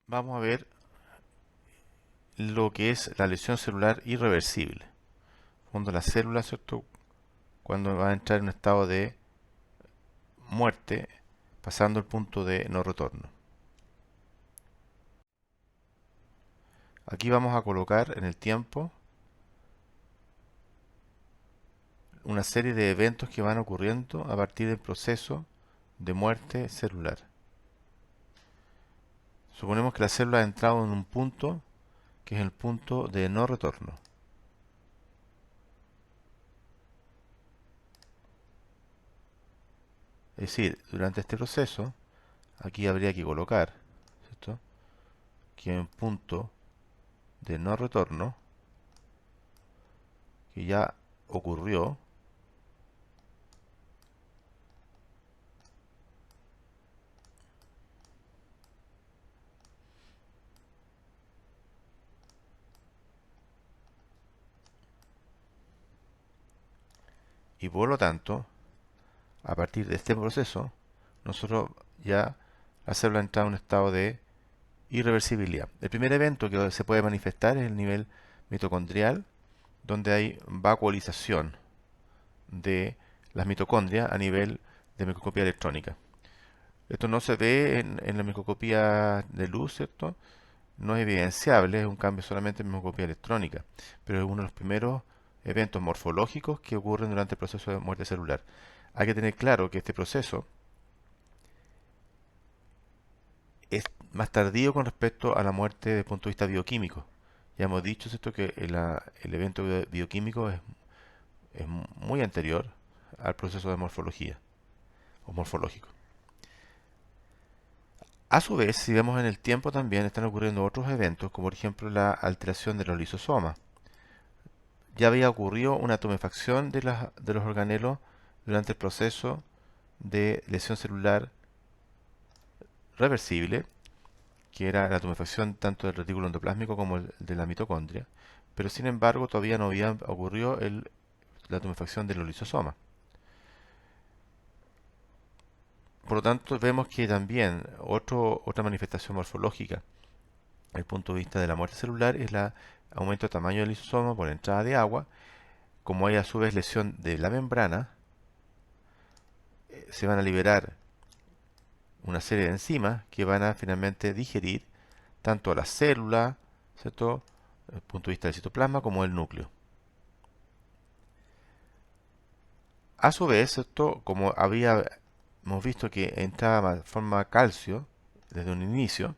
vamos a ver lo que es la lesión celular irreversible. Cuando la célula, ¿cierto? Cuando va a entrar en un estado de muerte, pasando el punto de no retorno. Aquí vamos a colocar en el tiempo una serie de eventos que van ocurriendo a partir del proceso de muerte celular. Suponemos que la célula ha entrado en un punto que es el punto de no retorno. Es decir, durante este proceso, aquí habría que colocar, ¿cierto?, que hay un punto de no retorno que ya ocurrió y por lo tanto, a partir de este proceso, nosotros ya la célula entra en un estado de irreversibilidad. El primer evento que se puede manifestar es el nivel mitocondrial, donde hay vacuolización de las mitocondrias a nivel de microscopía electrónica. Esto no se ve en la microscopía de luz, ¿cierto? No es evidenciable, es un cambio solamente en microscopía electrónica, pero es uno de los primeros eventos morfológicos que ocurren durante el proceso de muerte celular. Hay que tener claro que este proceso es más tardío con respecto a la muerte desde el punto de vista bioquímico. Ya hemos dicho esto que el evento bioquímico es muy anterior al proceso de morfología o morfológico. A su vez, si vemos en el tiempo también están ocurriendo otros eventos, como por ejemplo la alteración de los lisosomas. Ya había ocurrido una tumefacción de los organelos durante el proceso de lesión celular reversible, que era la tumefacción tanto del retículo endoplásmico como el de la mitocondria, pero sin embargo todavía no había ocurrido la tumefacción de los lisosomas. Por lo tanto, vemos que también otra manifestación morfológica desde el punto de vista de la muerte celular es el aumento de tamaño del lisosoma por entrada de agua. Como hay a su vez lesión de la membrana, se van a liberar una serie de enzimas que van a finalmente digerir tanto a la célula, ¿cierto?, desde el punto de vista del citoplasma, como el núcleo. A su vez, esto, como hemos visto que entraba de forma calcio desde un inicio,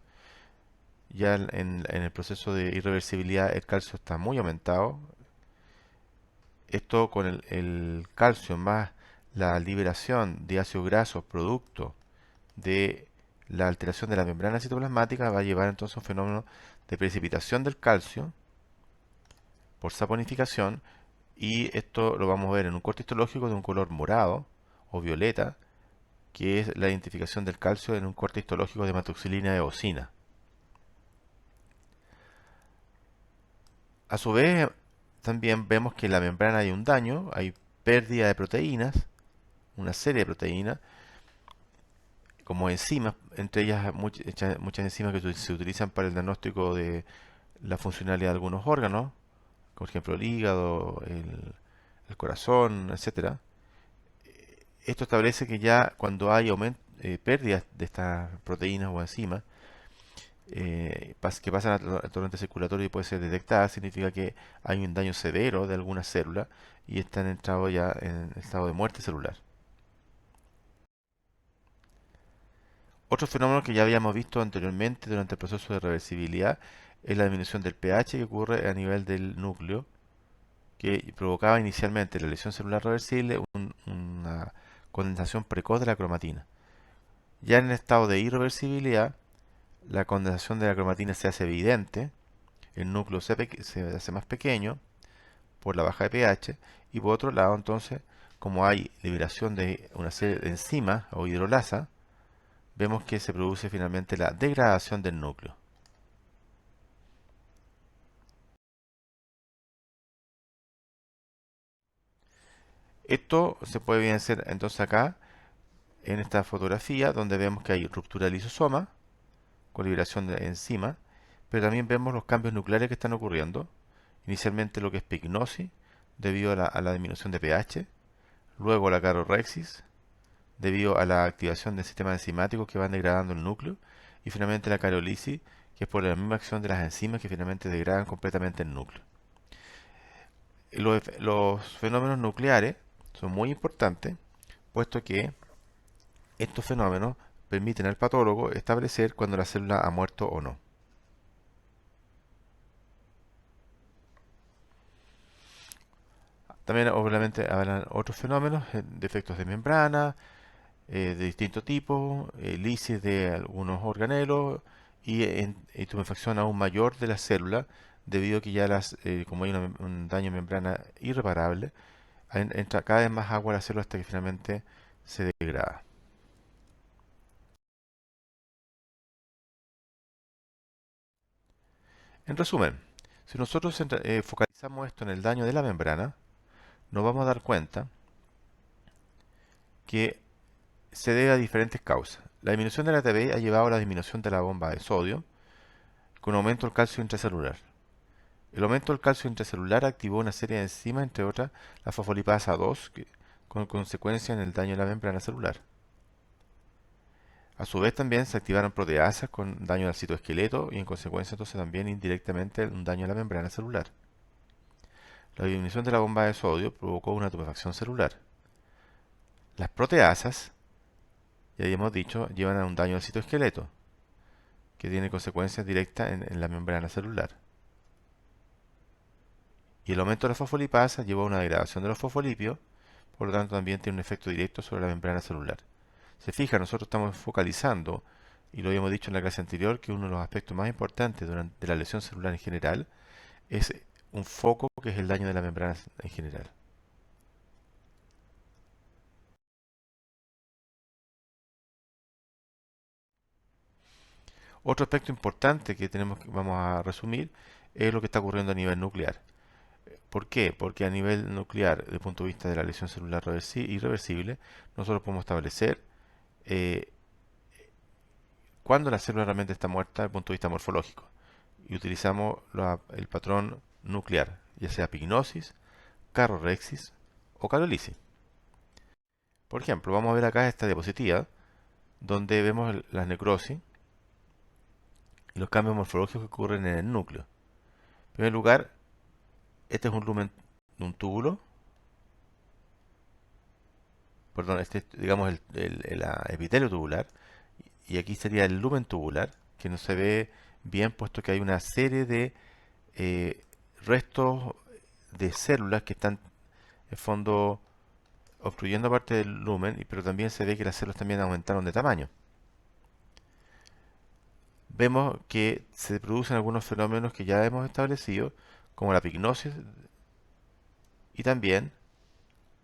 ya en el proceso de irreversibilidad el calcio está muy aumentado. Esto con el calcio más la liberación de ácidos grasos producto de la alteración de la membrana citoplasmática va a llevar entonces a un fenómeno de precipitación del calcio por saponificación, y esto lo vamos a ver en un corte histológico de un color morado o violeta, que es la identificación del calcio en un corte histológico de hematoxilina eosina. A su vez, también vemos que en la membrana hay un daño, hay pérdida de proteínas, una serie de proteínas, como enzimas, entre ellas muchas enzimas que se utilizan para el diagnóstico de la funcionalidad de algunos órganos, por ejemplo el hígado, el corazón, etcétera. Esto establece que ya cuando hay pérdidas de estas proteínas o enzimas que pasan al torrente circulatorio y puede ser detectada, significa que hay un daño severo de alguna célula y están entrado ya en estado de muerte celular. Otro fenómeno que ya habíamos visto anteriormente durante el proceso de reversibilidad es la disminución del pH que ocurre a nivel del núcleo, que provocaba inicialmente la lesión celular reversible, una condensación precoz de la cromatina. Ya en el estado de irreversibilidad, la condensación de la cromatina se hace evidente, el núcleo se hace más pequeño por la baja de pH, y por otro lado, entonces, como hay liberación de una serie de enzimas o hidrolasa, vemos que se produce finalmente la degradación del núcleo. Esto se puede evidenciar entonces acá en esta fotografía donde vemos que hay ruptura del lisosoma con liberación de enzimas, pero también vemos los cambios nucleares que están ocurriendo. Inicialmente lo que es pignosis, debido a la disminución de pH, luego la carorrexis, debido a la activación del sistema enzimático que van degradando el núcleo, y finalmente la carolisis, que es por la misma acción de las enzimas que finalmente degradan completamente el núcleo. Los fenómenos nucleares son muy importantes, puesto que estos fenómenos permiten al patólogo establecer cuando la célula ha muerto o no. También obviamente habrán otros fenómenos, defectos de membrana, de distinto tipo, lisis de algunos organelos y tumefacción aún mayor de las células, debido a que ya como hay un daño de membrana irreparable, entra cada vez más agua a la célula hasta que finalmente se degrada. En resumen, si nosotros focalizamos esto en el daño de la membrana, nos vamos a dar cuenta que se debe a diferentes causas. La disminución de la ATP ha llevado a la disminución de la bomba de sodio, con aumento del calcio intracelular. El aumento del calcio intracelular activó una serie de enzimas, entre otras la fosfolipasa 2, con consecuencia en el daño de la membrana celular. A su vez también se activaron proteasas con daño al citoesqueleto y en consecuencia entonces también indirectamente un daño a la membrana celular. La disminución de la bomba de sodio provocó una tumefacción celular. Las proteasas, ya hemos dicho, llevan a un daño al citoesqueleto, que tiene consecuencias directas en la membrana celular. Y el aumento de la fosfolipasa llevó a una degradación de los fosfolipios, por lo tanto también tiene un efecto directo sobre la membrana celular. Se fija, nosotros estamos focalizando, y lo habíamos dicho en la clase anterior, que uno de los aspectos más importantes de la lesión celular en general es un foco que es el daño de la membrana en general. Otro aspecto importante que vamos a resumir es lo que está ocurriendo a nivel nuclear. ¿Por qué? Porque a nivel nuclear, desde el punto de vista de la lesión celular irreversible, nosotros podemos establecer eh, cuándo la célula realmente está muerta desde el punto de vista morfológico. Y utilizamos el patrón nuclear, ya sea pignosis, carorrexis o carolisis. Por ejemplo, vamos a ver acá esta diapositiva donde vemos la necrosis y los cambios morfológicos que ocurren en el núcleo. En primer lugar, este es un lumen de un túbulo. Perdón, este es, digamos, el epitelio tubular. Y aquí sería el lumen tubular, que no se ve bien puesto que hay una serie de restos de células que están en fondo obstruyendo parte del lumen, pero también se ve que las células también aumentaron de tamaño. Vemos que se producen algunos fenómenos que ya hemos establecido, como la pignosis y también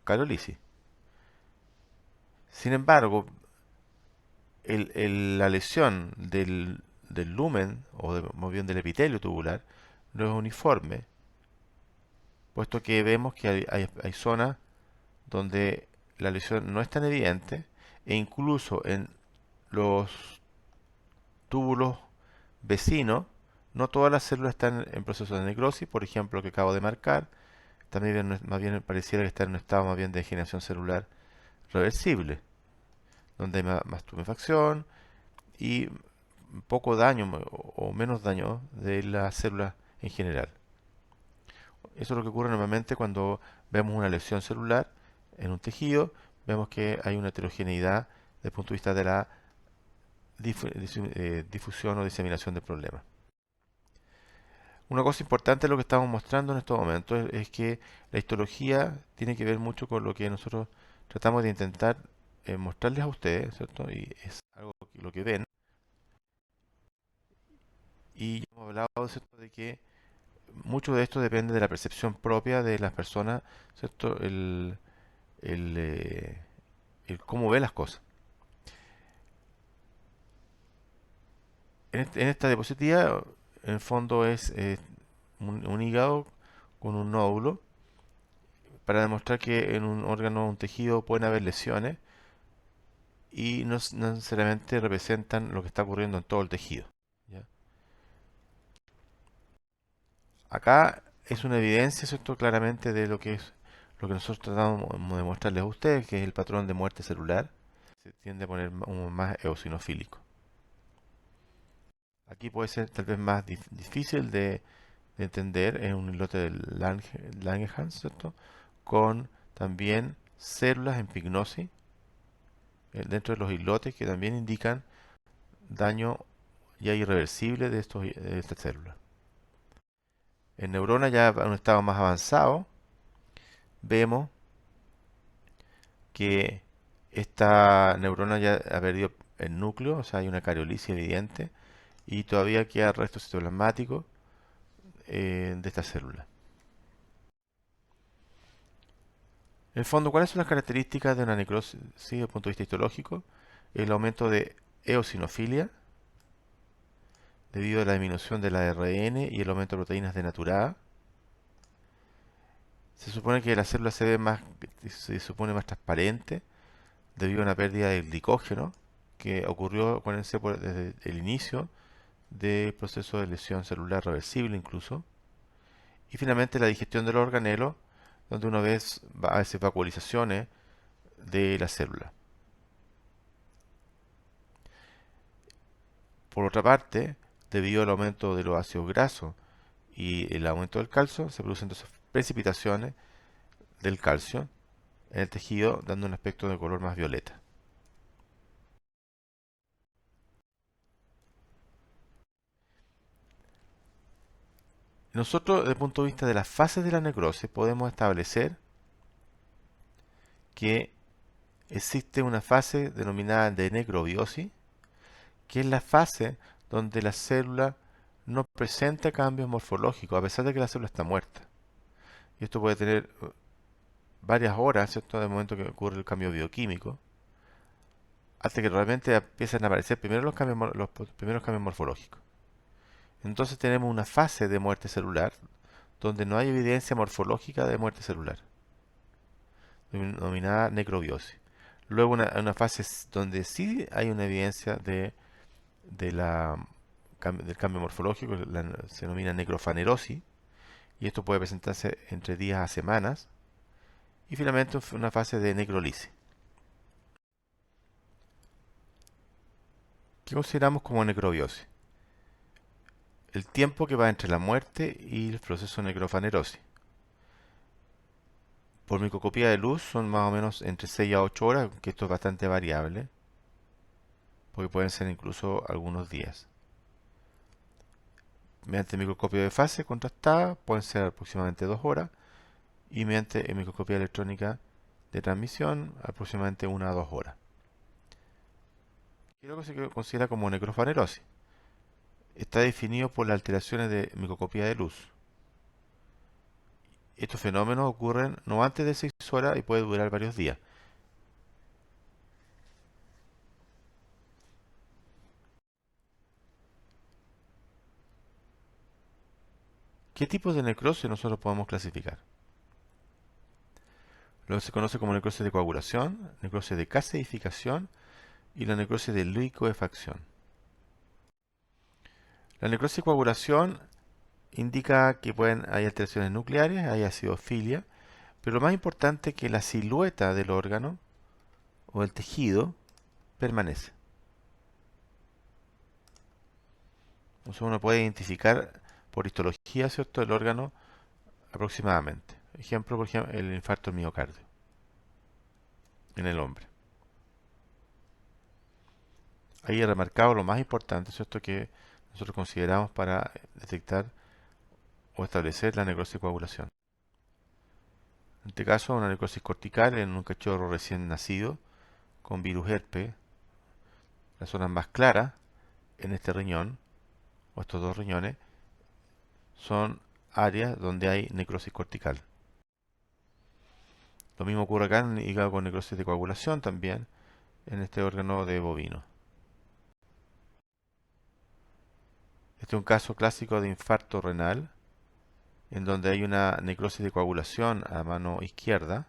carolisis. Sin embargo, la lesión del lumen, o más bien del epitelio tubular, no es uniforme, puesto que vemos que hay zonas donde la lesión no es tan evidente, e incluso en los túbulos vecinos, no todas las células están en proceso de necrosis, por ejemplo, que acabo de marcar, también más bien pareciera que está en un estado más bien de degeneración celular reversible, donde hay más tumefacción y poco daño o menos daño de las células en general. Eso es lo que ocurre normalmente cuando vemos una lesión celular en un tejido, vemos que hay una heterogeneidad desde el punto de vista de la difusión o diseminación del problema. Una cosa importante de lo que estamos mostrando en estos momentos es que la histología tiene que ver mucho con lo que nosotros tratamos de intentar mostrarles a ustedes, ¿cierto? Y es algo lo que ven. Y ya hemos hablado, ¿cierto?, de que mucho de esto depende de la percepción propia de las personas, ¿cierto? El, eh, el cómo ve las cosas. En esta diapositiva, en el fondo es un hígado con un nódulo para demostrar que en un órgano o un tejido pueden haber lesiones y no necesariamente representan lo que está ocurriendo en todo el tejido. Acá es una evidencia, ¿cierto? Claramente de lo que es lo que nosotros tratamos de mostrarles a ustedes, que es el patrón de muerte celular. Se tiende a poner más eosinofílico. Aquí puede ser tal vez más difícil de entender en un islote de Langerhans, ¿cierto? Con también células en pignosis dentro de los islotes que también indican daño ya irreversible de estas células. En neuronas ya en un estado más avanzado, vemos que esta neurona ya ha perdido el núcleo, o sea, hay una cariolisis evidente, y todavía queda resto citoplasmático de esta célula. En el fondo, ¿cuáles son las características de una necrosis desde el punto de vista histológico? El aumento de eosinofilia, debido a la disminución del ARN y el aumento de proteínas denaturadas. Se supone que la célula se supone más transparente debido a una pérdida de glicógeno que ocurrió desde el inicio del proceso de lesión celular reversible incluso. Y finalmente la digestión de los organelos, donde uno ve a veces vacuolizaciones de la célula. Por otra parte, debido al aumento de los ácidos grasos y el aumento del calcio, se producen entonces precipitaciones del calcio en el tejido, dando un aspecto de color más violeta. Nosotros, desde el punto de vista de las fases de la necrosis, podemos establecer que existe una fase denominada de necrobiosis, que es la fase donde la célula no presenta cambios morfológicos, a pesar de que la célula está muerta. Y esto puede tener varias horas, ¿cierto?, del momento que ocurre el cambio bioquímico, hasta que realmente empiezan a aparecer primero los primeros cambios morfológicos. Entonces tenemos una fase de muerte celular donde no hay evidencia morfológica de muerte celular, denominada necrobiosis. Luego una fase donde sí hay una evidencia de del cambio morfológico, se denomina necrofanerosis, y esto puede presentarse entre días a semanas. Y finalmente una fase de necrolisis. ¿Qué consideramos como necrobiosis? El tiempo que va entre la muerte y el proceso de necrofanerosis. Por microscopía de luz son más o menos entre 6 a 8 horas, que esto es bastante variable, porque pueden ser incluso algunos días. Mediante microscopio de fase contrastada pueden ser aproximadamente 2 horas, y mediante microscopía electrónica de transmisión aproximadamente 1 a 2 horas. ¿Qué es lo que se considera como necrofanerosis? Está definido por las alteraciones de microscopía de luz. Estos fenómenos ocurren no antes de 6 horas y puede durar varios días. ¿Qué tipos de necrosis nosotros podemos clasificar? Lo que se conoce como necrosis de coagulación, necrosis de caseificación y la necrosis de liquefacción. La necrosis de coagulación indica que hay alteraciones nucleares, hay acidofilia, pero lo más importante es que la silueta del órgano o del tejido permanece. Entonces uno puede identificar por histología, ¿cierto?, el órgano aproximadamente. Ejemplo, por ejemplo, el infarto del miocardio en el hombre. Ahí he remarcado lo más importante, ¿cierto?, que nosotros consideramos para detectar o establecer la necrosis de coagulación. En este caso, una necrosis cortical en un cachorro recién nacido con virus herpes. Las zonas más claras en este riñón, o estos dos riñones, son áreas donde hay necrosis cortical. Lo mismo ocurre acá en el hígado con necrosis de coagulación también, en este órgano de bovino. Este es un caso clásico de infarto renal, en donde hay una necrosis de coagulación a la mano izquierda.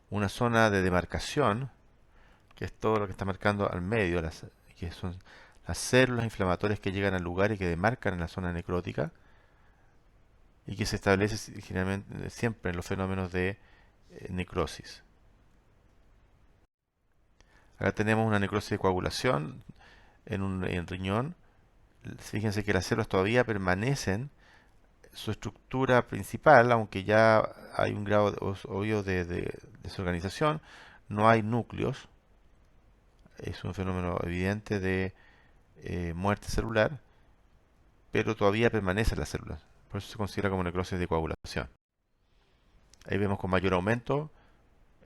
Una zona de demarcación, que es todo lo que está marcando al medio, que son las células inflamatorias que llegan al lugar y que demarcan en la zona necrótica y que se establece generalmente siempre en los fenómenos de necrosis. Acá tenemos una necrosis de coagulación en riñón. Fíjense que las células todavía permanecen su estructura principal, aunque ya hay un grado obvio de desorganización. No hay núcleos, es un fenómeno evidente de muerte celular, pero todavía permanecen las células. Por eso se considera como necrosis de coagulación. Ahí vemos con mayor aumento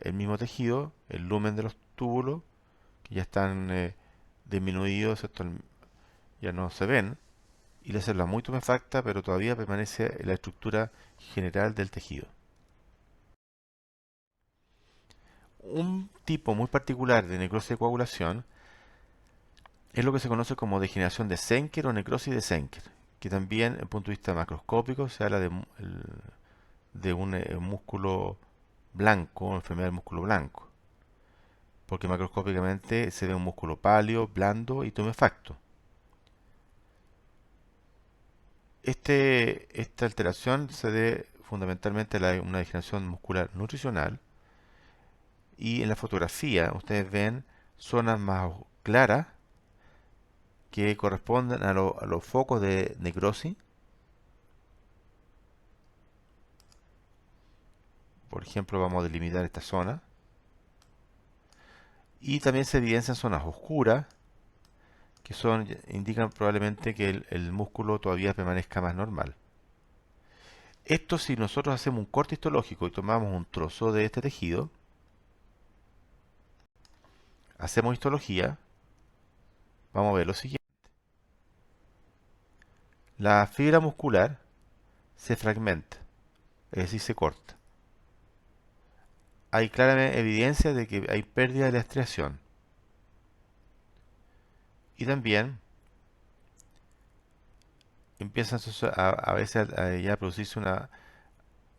el mismo tejido, el lumen de los túbulos, que ya están disminuidos, ya no se ven, y la célula muy tumefacta, pero todavía permanece la estructura general del tejido. Un tipo muy particular de necrosis de coagulación es lo que se conoce como degeneración de Senker o necrosis de Senker, que también, desde el punto de vista macroscópico, se habla de un músculo blanco, una enfermedad del músculo blanco, porque macroscópicamente se ve un músculo pálido, blando y tumefacto. Esta alteración se debe fundamentalmente a una degeneración muscular nutricional, y en la fotografía ustedes ven zonas más claras que corresponden a los focos de necrosis. Por ejemplo, vamos a delimitar esta zona. Y también se evidencian zonas oscuras que indican probablemente que el músculo todavía permanezca más normal. Esto, si nosotros hacemos un corte histológico y tomamos un trozo de este tejido, hacemos histología, vamos a ver lo siguiente. La fibra muscular se fragmenta, es decir, se corta. Hay clara evidencia de que hay pérdida de la estriación. Y también empiezan a veces ya a producirse una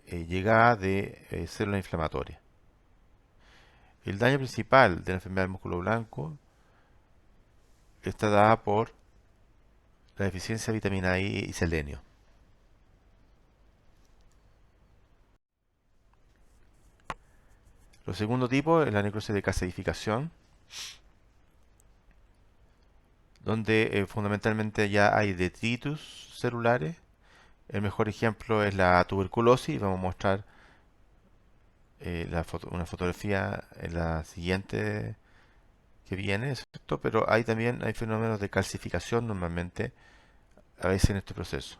llegada de células inflamatorias. El daño principal de la enfermedad del músculo blanco está dada por la deficiencia de vitamina I y selenio. Lo segundo tipo es la necrosis de calcificación, donde fundamentalmente ya hay detritus celulares. El mejor ejemplo es la tuberculosis. Vamos a mostrar una fotografía en la siguiente que viene, ¿cierto? Pero hay fenómenos de calcificación normalmente a veces en este proceso.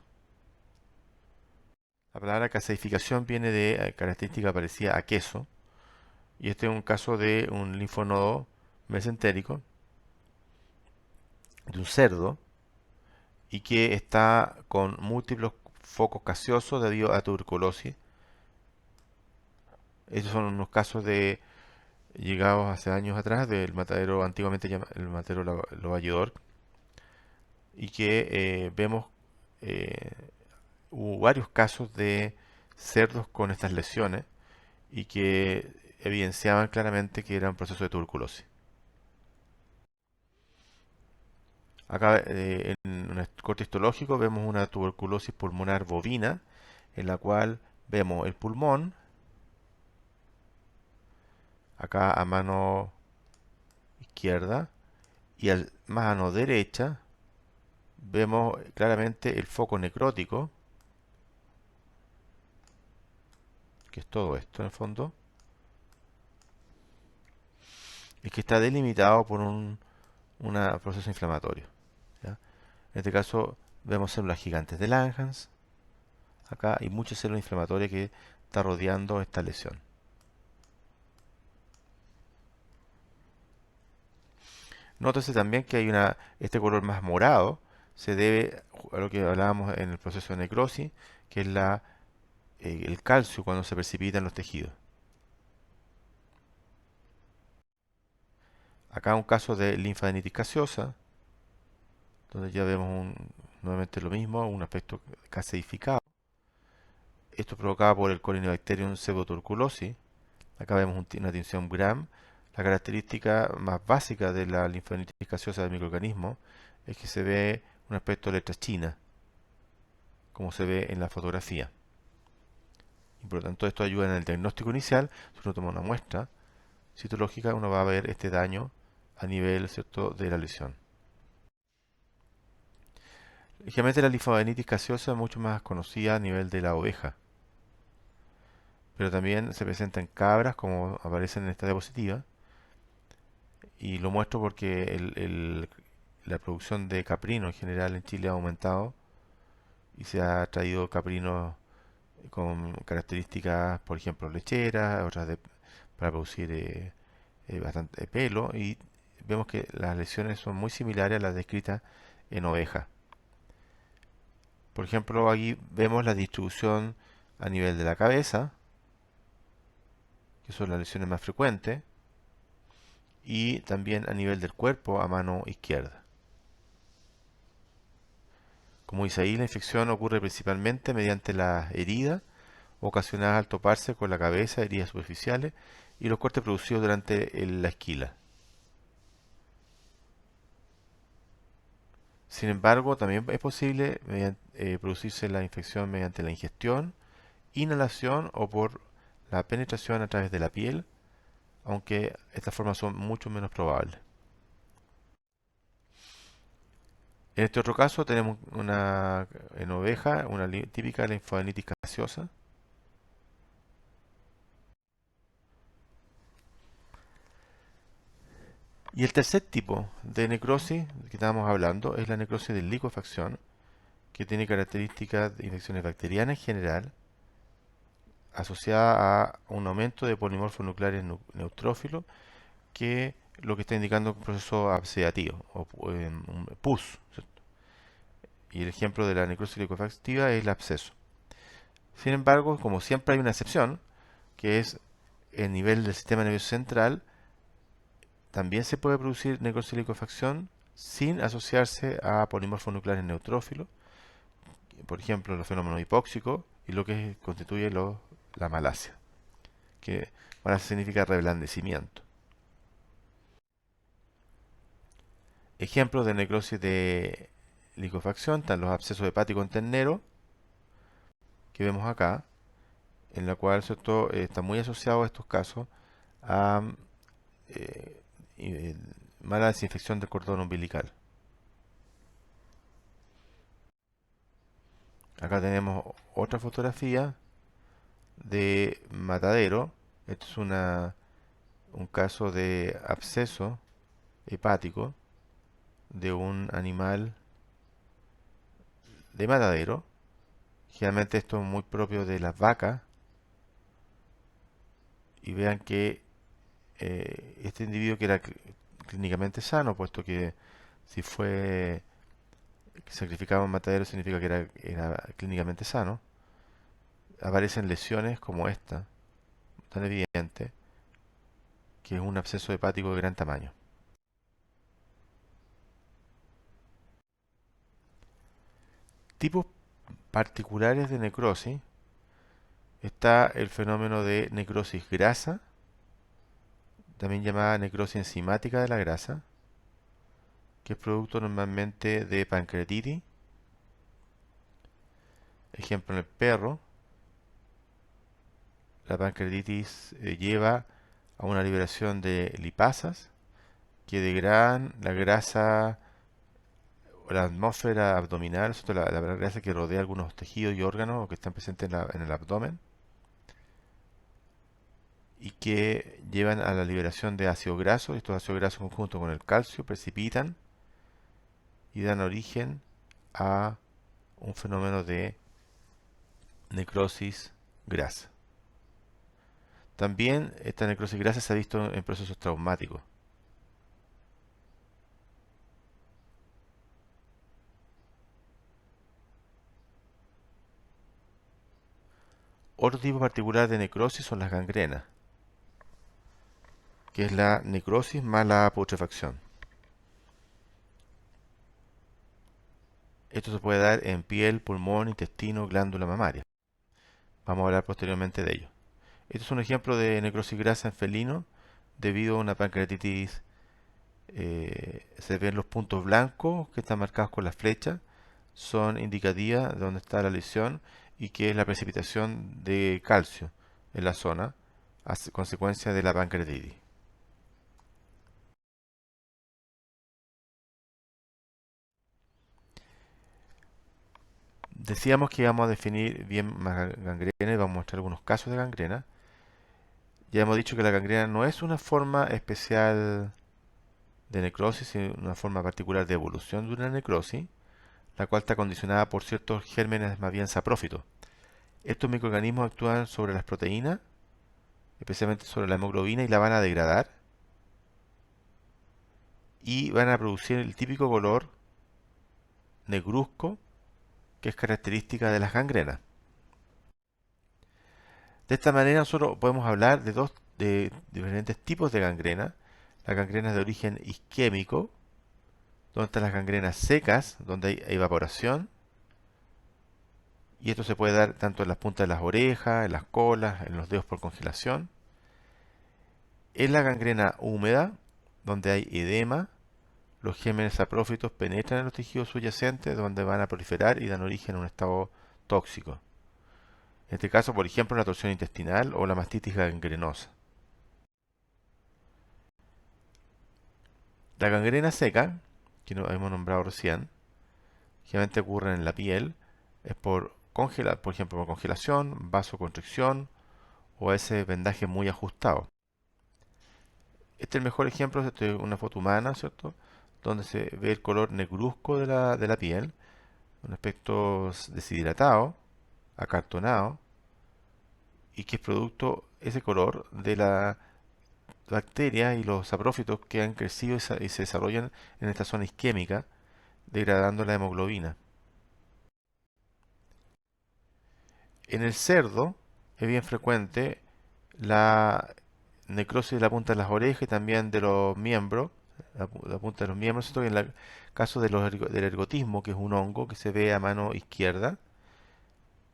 La palabra calcificación viene de característica parecida a queso, y este es un caso de un linfonodo mesentérico de un cerdo y que está con múltiples focos gaseosos debido a tuberculosis. Estos son unos casos de llegados hace años atrás del matadero antiguamente llamado el matadero Lovalledor, y que vemos eh, hubo varios casos de cerdos con estas lesiones y que evidenciaban claramente que era un proceso de tuberculosis. Acá en un corte histológico vemos una tuberculosis pulmonar bovina en la cual vemos el pulmón, acá a mano izquierda, y a mano derecha vemos claramente el foco necrótico, que es todo esto en el fondo, y que está delimitado por un proceso inflamatorio, ¿ya? En este caso vemos células gigantes de Langhans, acá hay muchas células inflamatorias que está rodeando esta lesión. Nótese también que hay este color más morado se debe a lo que hablábamos en el proceso de necrosis, que es el calcio cuando se precipita en los tejidos. Acá un caso de linfadenitis gaseosa, donde ya vemos nuevamente lo mismo, un aspecto caseificado. Esto es provocado por el Corynebacterium pseudotuberculosis. Acá vemos una tinción Gram. La característica más básica de la linfadenitis gaseosa del microorganismo es que se ve un aspecto de letra china, como se ve en la fotografía. Y por lo tanto esto ayuda en el diagnóstico inicial. Si uno toma una muestra citológica, uno va a ver este daño a nivel, ¿cierto?, de la lesión. Lógicamente la linfadenitis gaseosa es mucho más conocida a nivel de la oveja, pero también se presenta en cabras, como aparece en esta diapositiva, y lo muestro porque la producción de caprino en general en Chile ha aumentado y se ha traído caprinos con características, por ejemplo, lecheras, otras para producir bastante pelo, y vemos que las lesiones son muy similares a las descritas en ovejas. Por ejemplo, aquí vemos la distribución a nivel de la cabeza, que son las lesiones más frecuentes, y también a nivel del cuerpo a mano izquierda. Como dice ahí, la infección ocurre principalmente mediante las heridas ocasionadas al toparse con la cabeza, heridas superficiales, y los cortes producidos durante la esquila. Sin embargo, también es posible producirse la infección mediante la ingestión, inhalación o por la penetración a través de la piel, aunque estas formas son mucho menos probables. En este otro caso tenemos en oveja una típica linfadenitis gaseosa. Y el tercer tipo de necrosis que estábamos hablando es la necrosis de licuefacción, que tiene características de infecciones bacterianas en general, asociada a un aumento de polimorfos nucleares neutrófilos, que lo que está indicando un proceso oxidativo, o un pus, ¿cierto? Y el ejemplo de la necrosis licuefactiva es el absceso. Sin embargo, como siempre hay una excepción, que es el nivel del sistema nervioso central, también se puede producir necrosis licuefacción sin asociarse a polimorfos nucleares neutrófilos, por ejemplo, los fenómenos hipóxicos y lo que constituye la malasia, que malasia significa reblandecimiento. Ejemplos de necrosis de licuefacción están los abscesos hepáticos en ternero, que vemos acá, en la cual, ¿cierto?, está muy asociado a estos casos a eh, eh, mala desinfección del cordón umbilical. Acá tenemos otra fotografía de matadero. Esto es un caso de absceso hepático de un animal de matadero. Generalmente esto es muy propio de las vacas. Y vean que este individuo que era clínicamente sano, puesto que si fue sacrificado en matadero significa que era clínicamente sano, aparecen lesiones como esta, tan evidente, que es un absceso hepático de gran tamaño. Tipos particulares de necrosis. Está el fenómeno de necrosis grasa, también llamada necrosis enzimática de la grasa, que es producto normalmente de pancreatitis. Ejemplo, en el perro, la pancreatitis lleva a una liberación de lipasas que degradan la grasa o la atmósfera abdominal, la grasa que rodea algunos tejidos y órganos o que están presentes en el abdomen, y que llevan a la liberación de ácido graso. Estos ácidos grasos conjunto con el calcio precipitan y dan origen a un fenómeno de necrosis grasa. También esta necrosis grasa se ha visto en procesos traumáticos. Otro tipo particular de necrosis son las gangrenas, que es la necrosis más la putrefacción. Esto se puede dar en piel, pulmón, intestino, glándula mamaria. Vamos a hablar posteriormente de ello. Este es un ejemplo de necrosis grasa en felino debido a una pancreatitis se ven los puntos blancos que están marcados con la flecha, son indicativas de dónde está la lesión y que es la precipitación de calcio en la zona a consecuencia de la pancreatitis. Decíamos que íbamos a definir bien más gangrena y vamos a mostrar algunos casos de gangrena. Ya hemos dicho que la gangrena no es una forma especial de necrosis, sino una forma particular de evolución de una necrosis, la cual está condicionada por ciertos gérmenes más bien saprófitos. Estos microorganismos actúan sobre las proteínas, especialmente sobre la hemoglobina, y la van a degradar y van a producir el típico color negruzco que es característica de las gangrenas. De esta manera nosotros podemos hablar de diferentes tipos de gangrena. Las gangrenas de origen isquémico, donde están las gangrenas secas, donde hay evaporación, y esto se puede dar tanto en las puntas de las orejas, en las colas, en los dedos por congelación. En la gangrena húmeda, donde hay edema, los gérmenes saprófitos penetran en los tejidos subyacentes, donde van a proliferar y dan origen a un estado tóxico. En este caso, por ejemplo, la torsión intestinal o la mastitis gangrenosa. La gangrena seca, que no hemos nombrado recién, generalmente ocurre en la piel, es por ejemplo, por congelación, vasoconstricción o ese vendaje muy ajustado. Este es el mejor ejemplo, de una foto humana, ¿cierto? Donde se ve el color negruzco de la piel, un aspecto deshidratado, acartonado, y que es producto, ese color, de la bacteria y los saprófitos que han crecido y se desarrollan en esta zona isquémica, degradando la hemoglobina. En el cerdo es bien frecuente la necrosis de la punta de las orejas y también de los miembros, la punta de los miembros, ¿cierto? En el caso de del ergotismo, que es un hongo que se ve a mano izquierda,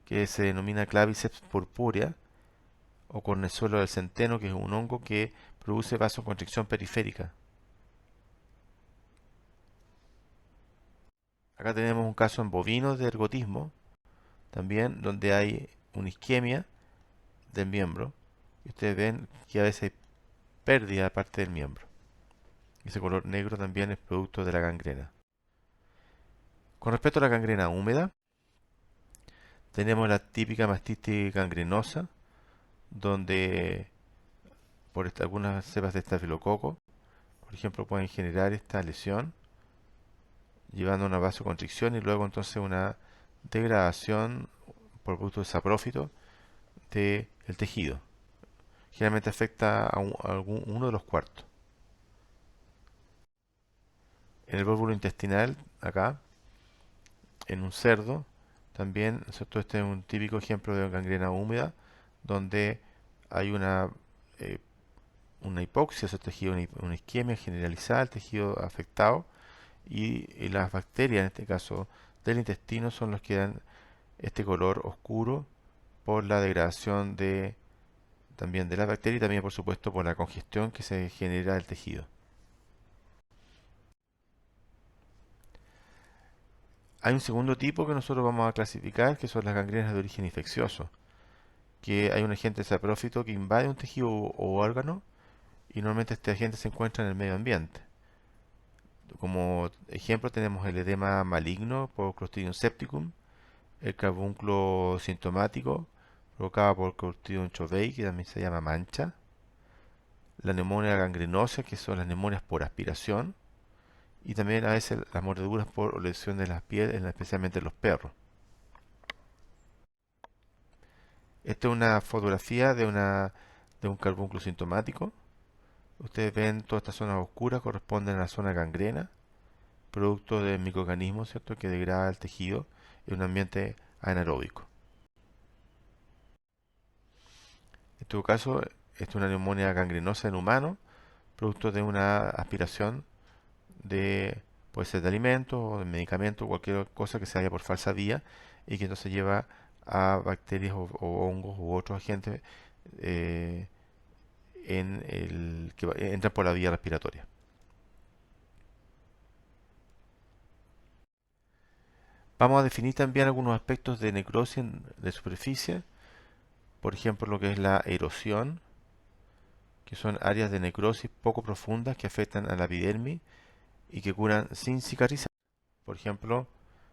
que se denomina Claviceps purpurea, o cornezuelo del centeno, que es un hongo que produce vasoconstricción periférica. Acá tenemos un caso en bovinos de ergotismo, también donde hay una isquemia del miembro, y ustedes ven que a veces hay pérdida de parte del miembro. Ese color negro también es producto de la gangrena. Con respecto a la gangrena húmeda, tenemos la típica mastitis gangrenosa, donde por algunas cepas de estafilococo, por ejemplo, pueden generar esta lesión, llevando a una vasoconstricción y luego entonces una degradación por producto de saprófito del tejido. Generalmente afecta a uno de los cuartos. En el lóbulo intestinal, acá, en un cerdo, también, ¿cierto? Este es un típico ejemplo de gangrena húmeda, donde hay eh, una hipoxia, ese tejido, una isquemia generalizada, el tejido afectado, y las bacterias, en este caso del intestino, son los que dan este color oscuro por la degradación también de la bacteria y también, por supuesto, por la congestión que se genera del tejido. Hay un segundo tipo que nosotros vamos a clasificar, que son las gangrenas de origen infeccioso, que hay un agente saprófito que invade un tejido o órgano y normalmente este agente se encuentra en el medio ambiente. Como ejemplo tenemos el edema maligno por Clostridium septicum, el carbunclo sintomático provocado por Clostridium chovei, que también se llama mancha, la neumonía gangrenosa, que son las neumonias por aspiración, y también a veces las mordeduras por lesión de las pieles, especialmente en los perros. Esta es una fotografía de un carbunclo sintomático. Ustedes ven todas estas zonas oscuras corresponden a la zona gangrena, producto de microorganismos, ¿cierto?, que degrada el tejido en un ambiente anaeróbico. En todo caso, esta es una neumonía gangrenosa en humanos, producto de una aspiración de, puede ser de alimentos o de medicamentos, cualquier cosa que se haya por falsa vía y que entonces lleva a bacterias o hongos u otros agentes que entran por la vía respiratoria. Vamos a definir también algunos aspectos de necrosis de superficie, por ejemplo lo que es la erosión, que son áreas de necrosis poco profundas que afectan a la epidermis y que curan sin cicatrizar. Por ejemplo,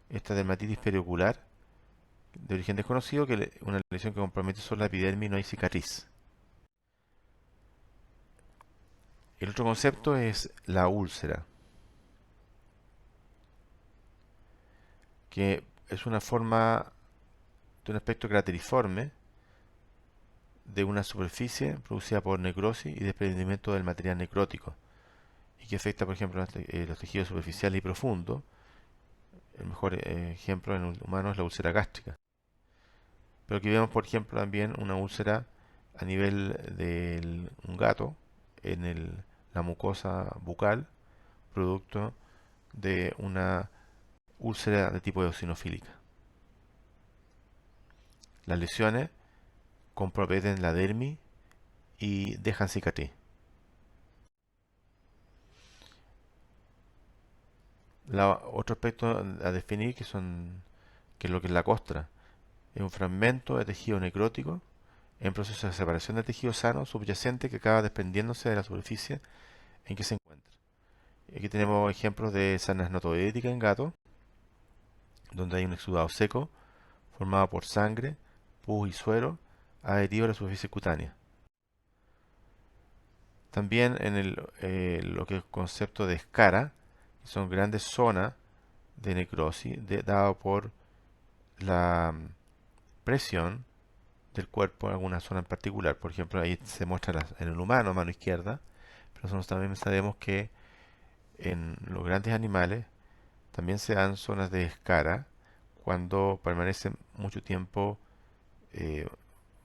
esta dermatitis periocular de origen desconocido, que una lesión que compromete solo la epidermis y no hay cicatriz. El otro concepto es la úlcera, que es una forma de un aspecto crateriforme de una superficie producida por necrosis y desprendimiento del material necrótico y que afecta, por ejemplo, los tejidos superficiales y profundos. El mejor ejemplo en humanos es la úlcera gástrica. Pero aquí vemos, por ejemplo, también una úlcera a nivel de un gato en la mucosa bucal, producto de una úlcera de tipo eosinofílica. Las lesiones comprometen la dermis y dejan cicatriz. Otro aspecto a definir que es lo que es la costra. Es un fragmento de tejido necrótico en proceso de separación de tejido sano subyacente que acaba desprendiéndose de la superficie en que se encuentra. Aquí tenemos ejemplos de sarnas notoéticas en gatos, donde hay un exudado seco formado por sangre, pus y suero adherido a la superficie cutánea. También en lo que es el concepto de escara, que son grandes zonas de necrosis dado por la presión del cuerpo en alguna zona en particular. Por ejemplo, ahí se muestra en el humano, mano izquierda, pero nosotros también sabemos que en los grandes animales también se dan zonas de escara cuando permanecen mucho tiempo eh,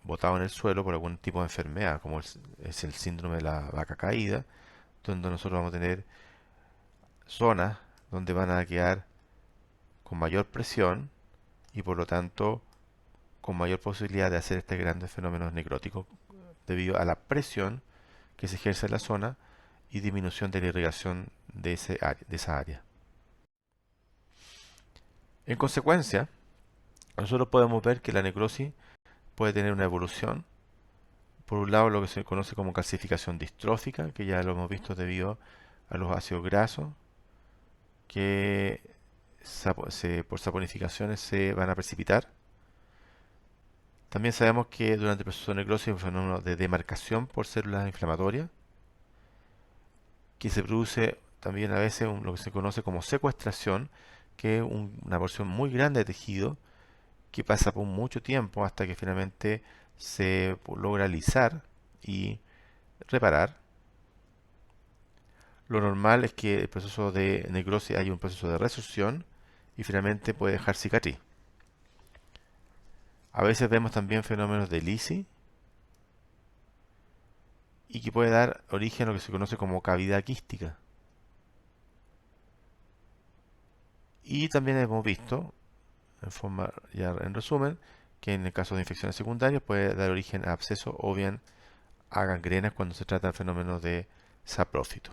botados en el suelo por algún tipo de enfermedad, como es el síndrome de la vaca caída, donde nosotros vamos a tener zonas donde van a quedar con mayor presión y por lo tanto con mayor posibilidad de hacer este grandes fenómenos necróticos debido a la presión que se ejerce en la zona y disminución de la irrigación de esa área. En consecuencia, nosotros podemos ver que la necrosis puede tener una evolución. Por un lado, lo que se conoce como calcificación distrófica, que ya lo hemos visto debido a los ácidos grasos, que por saponificaciones se van a precipitar. También sabemos que durante el proceso de necrosis hay un fenómeno de demarcación por células inflamatorias, que se produce también a veces lo que se conoce como secuestración, que es una porción muy grande de tejido que pasa por mucho tiempo hasta que finalmente se logra alisar y reparar. Lo normal es que el proceso de necrosis haya un proceso de resorción y finalmente puede dejar cicatriz. A veces vemos también fenómenos de lisis y que puede dar origen a lo que se conoce como cavidad quística. Y también hemos visto, en resumen, que en el caso de infecciones secundarias puede dar origen a abscesos o bien a gangrenas cuando se trata de fenómenos de saprófito.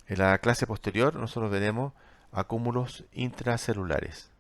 En la clase posterior nosotros veremos acúmulos intracelulares.